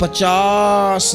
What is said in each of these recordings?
50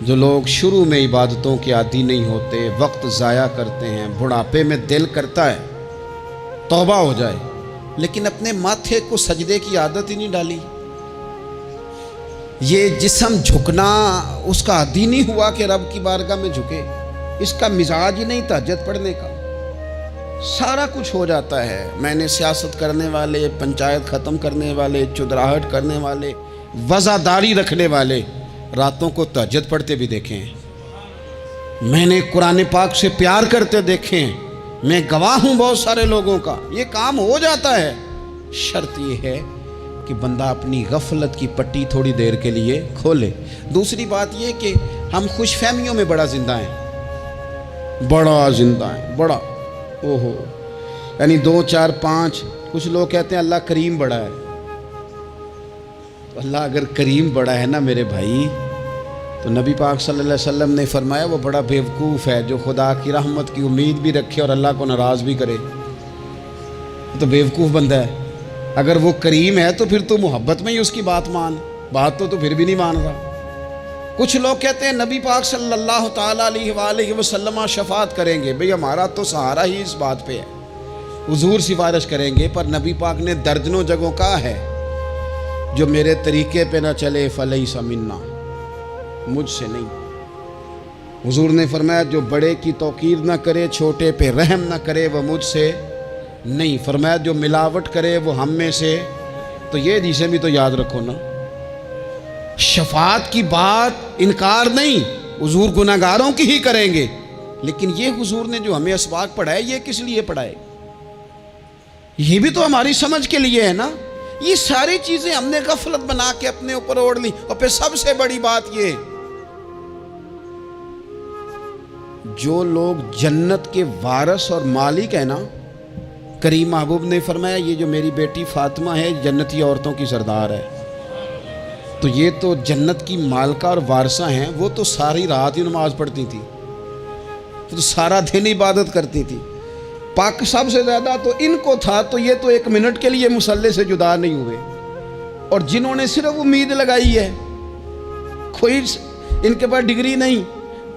جو لوگ شروع میں عبادتوں کے عادی نہیں ہوتے، وقت ضائع کرتے ہیں، بڑھاپے میں دل کرتا ہے توبہ ہو جائے، لیکن اپنے ماتھے کو سجدے کی عادت ہی نہیں ڈالی۔ یہ جسم جھکنا اس کا عادی نہیں ہوا کہ رب کی بارگاہ میں جھکے، اس کا مزاج ہی نہیں تہجد پڑھنے کا، سارا کچھ ہو جاتا ہے۔ میں نے سیاست کرنے والے، پنچایت ختم کرنے والے، چودراہٹ کرنے والے، وزاداری رکھنے والے راتوں کو تہجد پڑھتے بھی دیکھے ہیں۔ میں نے قرآن پاک سے پیار کرتے دیکھے ہیں، میں گواہ ہوں بہت سارے لوگوں کا، یہ کام ہو جاتا ہے۔ شرط یہ ہے کہ بندہ اپنی غفلت کی پٹی تھوڑی دیر کے لیے کھولے۔ دوسری بات یہ کہ ہم خوش فہمیوں میں بڑا زندہ ہیں، بڑا زندہ ہیں، بڑا یعنی 2 4 5۔ کچھ لوگ کہتے ہیں اللہ کریم بڑا ہے۔ اللہ اگر کریم بڑا ہے نا میرے بھائی، تو نبی پاک صلی اللہ علیہ وسلم نے فرمایا وہ بڑا بیوقوف ہے جو خدا کی رحمت کی امید بھی رکھے اور اللہ کو ناراض بھی کرے، تو بیوقوف بندہ ہے۔ اگر وہ کریم ہے تو پھر تو محبت میں ہی اس کی بات مان، بات تو پھر بھی نہیں مان رہا۔ کچھ لوگ کہتے ہیں نبی پاک صلی اللہ تعالیٰ علیہ وآلہ وسلم شفاعت کریں گے، بھئی ہمارا تو سہارا ہی اس بات پہ ہے، حضور سفارش کریں گے، پر نبی پاک نے درجنوں جگہوں کہا ہے جو میرے طریقے پہ نہ چلے فلیس منا، مجھ سے نہیں۔ حضور نے فرمایا جو بڑے کی توقیر نہ کرے، چھوٹے پہ رحم نہ کرے، وہ مجھ سے نہیں۔ فرمایا جو ملاوٹ کرے وہ ہم میں سے، تو یہ حدیثیں بھی تو یاد رکھو نا۔ شفاعت کی بات انکار نہیں، حضور گناہگاروں کی ہی کریں گے، لیکن یہ حضور نے جو ہمیں اسباق پڑھائے یہ کس لیے پڑھائے؟ یہ بھی تو ہماری سمجھ کے لیے ہے نا۔ یہ ساری چیزیں ہم نے غفلت بنا کے اپنے اوپر اوڑھ لی۔ اور پھر سب سے بڑی بات یہ، جو لوگ جنت کے وارث اور مالک ہیں نا، کریم محبوب نے فرمایا یہ جو میری بیٹی فاطمہ ہے جنتی عورتوں کی سردار ہے، تو یہ تو جنت کی مالکہ اور وارثہ ہیں، وہ تو ساری رات ہی نماز پڑھتی تھی، تو سارا دن عبادت کرتی تھی۔ پاک سب سے زیادہ تو ان کو تھا، تو یہ تو 1 منٹ کے لیے مصلی سے جدا نہیں ہوئے۔ اور جنہوں نے صرف امید لگائی ہے، کوئی ان کے پاس ڈگری نہیں،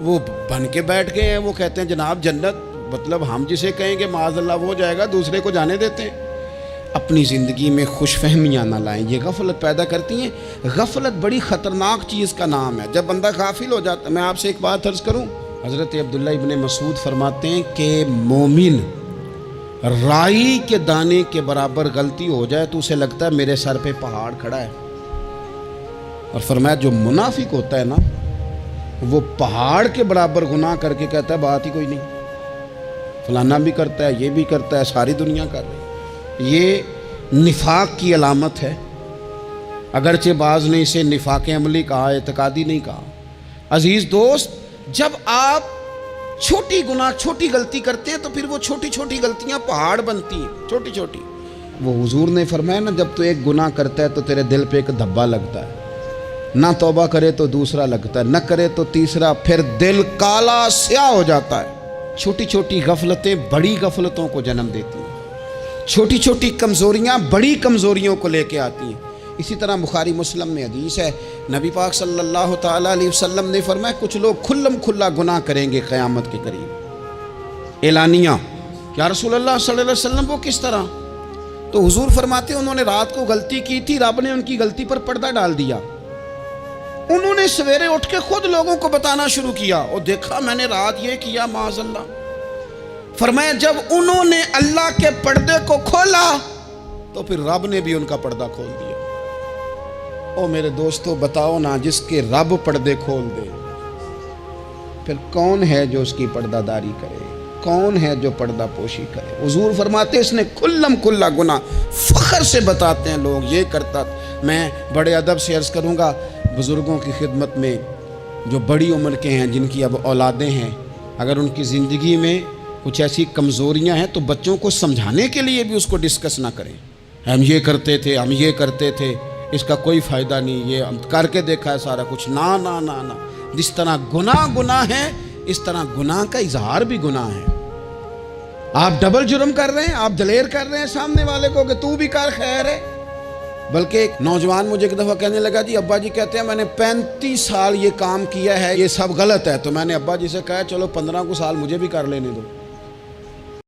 وہ بن کے بیٹھ گئے ہیں، وہ کہتے ہیں جناب جنت، مطلب ہم جسے کہیں گے معاذ اللہ وہ جائے گا، دوسرے کو جانے دیتے ہیں۔ اپنی زندگی میں خوش فہمیاں نہ لائیں، یہ غفلت پیدا کرتی ہیں۔ غفلت بڑی خطرناک چیز کا نام ہے۔ جب بندہ غافل ہو جاتا ہے، میں آپ سے ایک بات عرض کروں، حضرت عبداللہ ابن مسعود فرماتے ہیں کہ مومن رائی کے دانے کے برابر غلطی ہو جائے تو اسے لگتا ہے میرے سر پہ پہاڑ کھڑا ہے، اور فرمایا جو منافق ہوتا ہے نا، وہ پہاڑ کے برابر گناہ کر کے کہتا ہے بات ہی کوئی نہیں، فلانا بھی کرتا ہے، یہ بھی کرتا ہے، ساری دنیا کر رہی ہے۔ یہ نفاق کی علامت ہے، اگرچہ بعض نے اسے نفاق عملی کہا، اعتقادی نہیں کہا۔ عزیز دوست، جب آپ چھوٹی گناہ چھوٹی غلطی کرتے ہیں تو پھر وہ چھوٹی چھوٹی غلطیاں پہاڑ بنتی ہیں، چھوٹی چھوٹی۔ وہ حضور نے فرمایا نا، جب تو ایک گناہ کرتا ہے تو تیرے دل پہ ایک دھبا لگتا ہے، نہ توبہ کرے تو دوسرا لگتا ہے، نہ کرے تو تیسرا، پھر دل کالا سیاہ ہو جاتا ہے۔ چھوٹی چھوٹی غفلتیں بڑی غفلتوں کو جنم دیتی ہیں، چھوٹی چھوٹی کمزوریاں بڑی کمزوریوں کو لے کے آتی ہیں۔ اسی طرح بخاری مسلم میں حدیث ہے، نبی پاک صلی اللہ تعالیٰ علیہ وسلم نے فرمایا کچھ لوگ کھلم کھلا گناہ کریں گے قیامت کے قریب، اعلانیہ۔ یا رسول اللہ صلی اللہ علیہ وسلم وہ کس طرح؟ تو حضور فرماتے ہیں انہوں نے رات کو غلطی کی تھی، رب نے ان کی غلطی پر پردہ ڈال دیا، انہوں نے سویرے اٹھ کے خود لوگوں کو بتانا شروع کیا، اور دیکھا میں نے رات یہ کیا، معاذ اللہ۔ فرمایا جب انہوں نے اللہ کے پردے کو کھولا تو پھر رب نے بھی ان کا پردہ کھول دیا۔ او میرے دوستو بتاؤ نا، جس کے رب پردے کھول دے پھر کون ہے جو اس کی پردہ داری کرے؟ کون ہے جو پردہ پوشی کرے؟ حضور فرماتے اس نے کھلم کھلا گناہ، فخر سے بتاتے ہیں لوگ یہ کرتا۔ میں بڑے ادب سے عرض کروں گا بزرگوں کی خدمت میں، جو بڑی عمر کے ہیں، جن کی اب اولادیں ہیں، اگر ان کی زندگی میں کچھ ایسی کمزوریاں ہیں تو بچوں کو سمجھانے کے لیے بھی اس کو ڈسکس نہ کریں، ہم یہ کرتے تھے، ہم یہ کرتے تھے، اس کا کوئی فائدہ نہیں، یہ ہم کر کے دیکھا ہے سارا کچھ۔ نہ نہ نہ نہ، جس طرح گناہ ہے اس طرح گناہ کا اظہار بھی گناہ ہے۔ آپ ڈبل جرم کر رہے ہیں، آپ دلیر کر رہے ہیں سامنے والے کو کہ تو بھی کر، خیر ہے، بلکہ ایک نوجوان مجھے ایک دفعہ کہنے لگا جی ابا جی کہتے ہیں میں نے 35 سال یہ کام کیا ہے، یہ سب غلط ہے. تو میں نے ابا جی سے کہا چلو 15 کو سال مجھے بھی کر لینے دو.